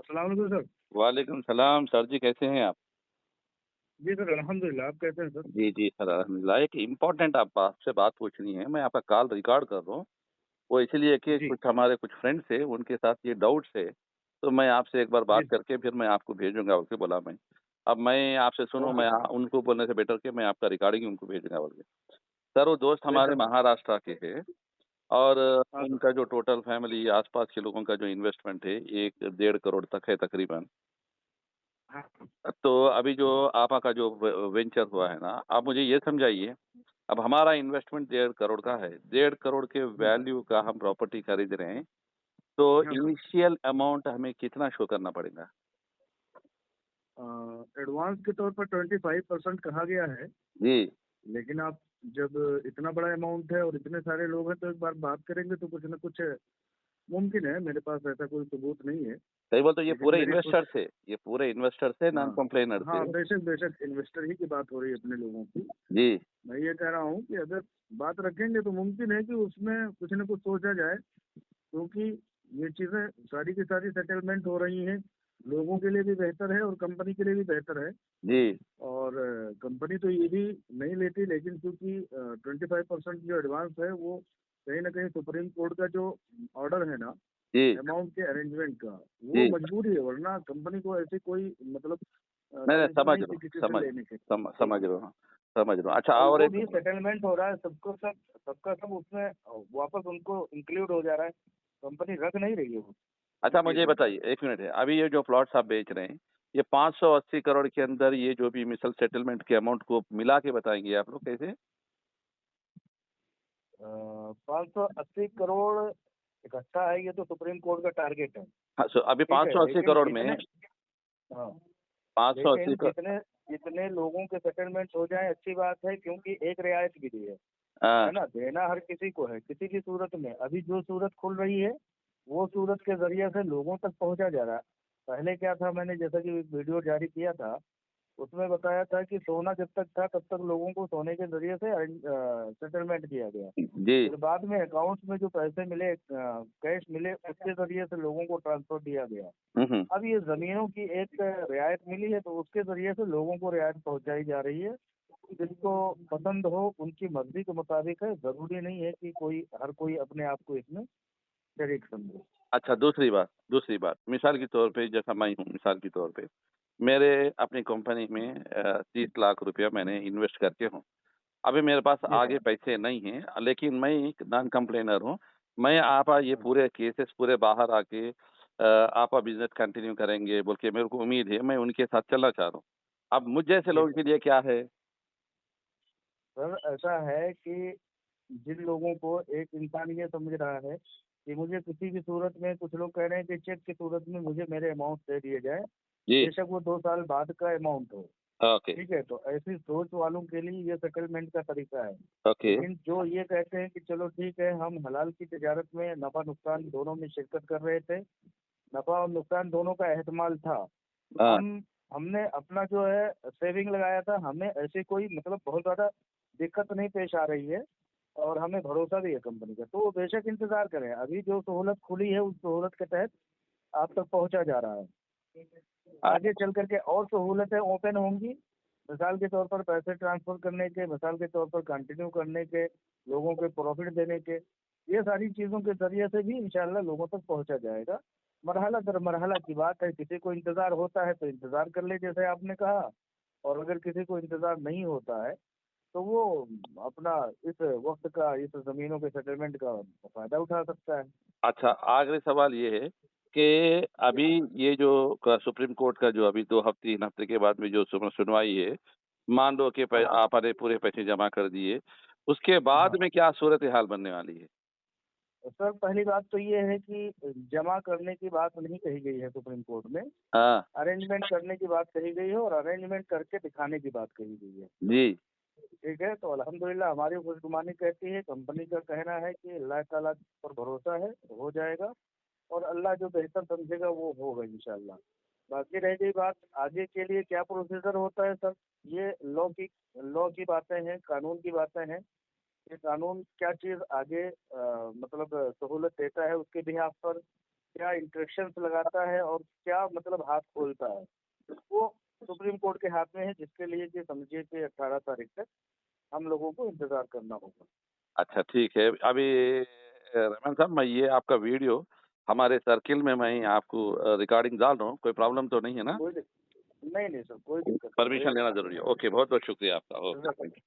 अस्सलाम वालेकुम सर। वालेकुम सलाम सर जी, कैसे हैं आप? जी सर, अल्हम्दुलिल्लाह। आप कैसे हैं सर? जी, जी सर अल्हम्दुलिल्लाह। एक इम्पोर्टेंट आप आपसे बात पूछनी है, मैं आपका कॉल रिकॉर्ड कर रहा हूँ। वो इसीलिए कि जी, हमारे कुछ फ्रेंड्स थे, उनके साथ ये डाउट्स है, तो मैं आपसे एक बार जी बात सर। करके फिर मैं आपको भेजूँगा बोल के बोला मैं। अब मैं आपसे सुनूँ, ओके मैं सर। उनको बोलने से बेटर कि मैं आपका रिकॉर्डिंग उनको भेजूँगा बोल के। सर वो दोस्त हमारे बेशक सर। महाराष्ट्र के हैं और हाँ सर। उनका जो टोटल फैमिली आस-पास के लोगों का जो इन्वेस्टमेंट है, 1 डेढ़ करोड़ तक है तकरीबन। हाँ, हाँ। तो अभी जो आपा का जो वेंचर हुआ है ना, आप मुझे ये समझाइए, अब हमारा इन्वेस्टमेंट 1.5 करोड़ का है। 1.5 करोड़ के जी। वैल्यू का हम प्रॉपर्टी खरीद रहे हैं, तो हाँ सर। इनिशियल अमाउंट हमें कितना शो करना पड़ेगा? एडवांस के तौर पर 25% कहा गया है, जी, लेकिन आप जब इतना बड़ा अमाउंट है और इतने सारे लोग हैं तो एक बार बात करेंगे तो कुछ न कुछ मुमकिन है। मेरे पास ऐसा कोई सबूत नहीं है, सही बोलते हो ये लेकिन पूरे मेरी कुछ। इन्वेस्टर थे, ये पूरे इन्वेस्टर थे, नॉन हाँ, कंप्लेनर थे। हाँ, बेशक, बेशक इन्वेस्टर ही की बात हो रही है अपने लोगों की। जी, मैं ये कह रहा हूँ कि अगर बात रखेंगे तो मुमकिन है कि उसमें कुछ न कुछ सोचा जाए, क्योंकि ये चीज़ें सारी की सारी सेटलमेंट हो रही हैं, लोगों के लिए भी बेहतर है और कंपनी के लिए भी बेहतर है। जी, और कंपनी तो ये भी नहीं लेती, लेकिन क्योंकि 25% जो एडवांस है वो कहीं न कहीं सुप्रीम कोर्ट का जो ऑर्डर है ना, जी, अमाउंट के अरेंजमेंट का, वो जी। मजबूरी है, वरना कंपनी को ऐसी कोई मतलब नहीं, नहीं कमीशन समझ नहीं रहा थी हूँ, किसी से समझ लेने के। जी। समझ रहा हूँ, समझ रहा हूँ। अच्छा और और वो एक भी सेटलमेंट हो रहा है, सबका सब उसमें वापस उनको इंक्लूड हो जा रहा है। कंपनी रख नहीं रही है वो उन अच्छा मुझे ये चीज़ों को। बताइए, 1 मिनट है, अभी ये जो प्लॉट्स आप बेच रहे हैं, ये 580 करोड़ के अंदर ये जो भी मिसल सेटलमेंट के अमाउंट को मिला के बताएँगे आप लोग कैसे? 580 करोड़ इकट्ठा है, ये तो सुप्रीम कोर्ट का टारगेट है। हाँ, अभी ठीक है, 580 लेकिन करोड़ जितने। में हाँ, 580 लेकिन क जितने जितने लोगों के सेटलमेंट हो जाए अच्छी बात है, क्योंकि एक रियायत भी दी है हाँ, ना? देना हर किसी को है, किसी भी सूरत में। अभी जो सूरत खुल रही है, वो सूरत के ज़रिए से लोगों तक पहुँचा जा रहा है। पहले क्या था, मैंने जैसा कि वीडियो जारी किया था, उसमें बताया था कि सोना जब तक था तब तक लोगों को सोने के ज़रिए से सेटलमेंट किया गया। जी। फिर बाद में अकाउंट्स में जो पैसे मिले, कैश मिले, उसके ज़रिए से लोगों को ट्रांसफ़र दिया गया। हुँ, हुँ। अब ये ज़मीनों की एक रियायत मिली है, तो उसके ज़रिए से लोगों को रियायत पहुँचाई जा रही है। जिसको पसंद हो, उनकी मर्ज़ी के मुताबिक है, ज़रूरी नहीं है कि हर कोई अपने आप को इसमें शरीक समझे। अच्छा दूसरी बात, मिसाल के तौर पे जैसा मैं हूँ, मिसाल के तौर पे, मेरे अपनी कंपनी में 30 लाख रुपया मैंने इन्वेस्ट करके हूँ। अभी मेरे पास जी सर। आगे पैसे नहीं हैं, लेकिन मैं एक नॉन कंप्लेनर हूँ। मैं आप ये हाँ। पूरे केसेस पूरे बाहर आके आप बिज़नेस कंटिन्यू करेंगे बोल के मेरे को उम्मीद है, मैं उनके साथ चलना चाह रहा हूँ। अब मुझ जैसे जी लोगों सर। के लिए क्या है? सर ऐसा है कि जिन लोगों को एक इंसान ये समझ रहा है कि मुझे किसी भी सूरत में, कुछ लोग कह रहे हैं कि चेक की सूरत में मुझे मेरे अमाउंट दे दिए जाए, जी, बेशक वो 2 साल बाद का अमाउंट हो। ओके, ठीक है, तो ऐसी सोच वालों के लिए ये सेटलमेंट का तरीका है। ओके, लेकिन जो ये कहते हैं कि चलो ठीक है, हम हलाल की तजारत में नफा नुकसान दोनों में शिरकत कर रहे थे, नफा और नुकसान दोनों का एहतमाल था, तो हाँ, हमने अपना जो है सेविंग लगाया था, हमें ऐसे कोई मतलब बहुत ज़्यादा दिक्कत नहीं पेश आ रही है, और हमें भरोसा भी है कंपनी का। तो वो बेशक इंतज़ार करें, अभी जो सहूलत खुली है उस सहूलत के तहत आप तक पहुँचा जा रहा है। अ, आगे चल कर के और सहूलतें ओपन होंगी, मिसाल के तौर पर पैसे ट्रांसफ़र करने के, मिसाल के तौर पर कंटिन्यू करने के, लोगों को प्रॉफ़िट देने के, ये सारी चीज़ों के ज़रिए से भी इंशाअल्लाह लोगों तक पहुँचा जाएगा। मरहला दर मरहला की बात है, किसी को इंतज़ार होता है तो इंतज़ार कर ले जैसे आपने कहा, और अगर किसी को इंतज़ार नहीं होता है, तो वो अपना इस वक़्त का, इस ज़मीनों के सेटलमेंट का फ़ायदा उठा सकता है। अच्छा आखिरी सवाल ये है कि अभी ये जो क सुप्रीम कोर्ट का जो अभी 2 हफ्ते 3 हफ्ते के बाद में जो सुनवाई है, मान लो कि हाँ, हाँ। आपने पूरे पैसे जमा कर दिए, उसके बाद हाँ। में क्या सूरत-ए-हाल बनने वाली है? सर पहली बात तो ये है कि जमा करने की बात नहीं कही गई है सुप्रीम कोर्ट में, हाँ, अरेंजमेंट करने की बात कही गई है और अरेंजमेंट करके दिखाने की बात कही गई है। जी। ठीक है, तो अल्हम्दुलिल्लाह हमारी खुशगुमानी कहती है, कंपनी का कहना है कि अल्लाह ताला पर भरोसा है, हो जाएगा, और अल्लाह जो बेहतर समझेगा वो होगा इंशाअल्लाह। बाकी रह गई बात आगे के लिए क्या प्रोसीजर होता है सर, ये लॉ की बातें हैं, कानून की बातें हैं। ये कानून क्या चीज़ आगे मतलब सहूलत देता है उसके बिहाफ़ पर, क्या इंस्ट्रक्शंस लगाता है और क्या मतलब हाथ खोलता है, वो सुप्रीम कोर्ट के हाथ में है, जिसके लिए कि समझिए कि 18 तारीख तक हम लोगों को इंतजार करना होगा। अच्छा ठीक है। अभी रहमान साहब मैं ये आपका वीडियो हमारे सर्किल में मैं आपको रिकॉर्डिंग डाल रहा हूँ, कोई प्रॉब्लम तो नहीं है ना? कोई नहीं नहीं सर, कोई दिक्कत नहीं, परमिशन लेना ज़रूरी है। ओके, बहुत-बहुत शुक्रिया आपका। ओके, जज़ाकल्लाह। Thank you.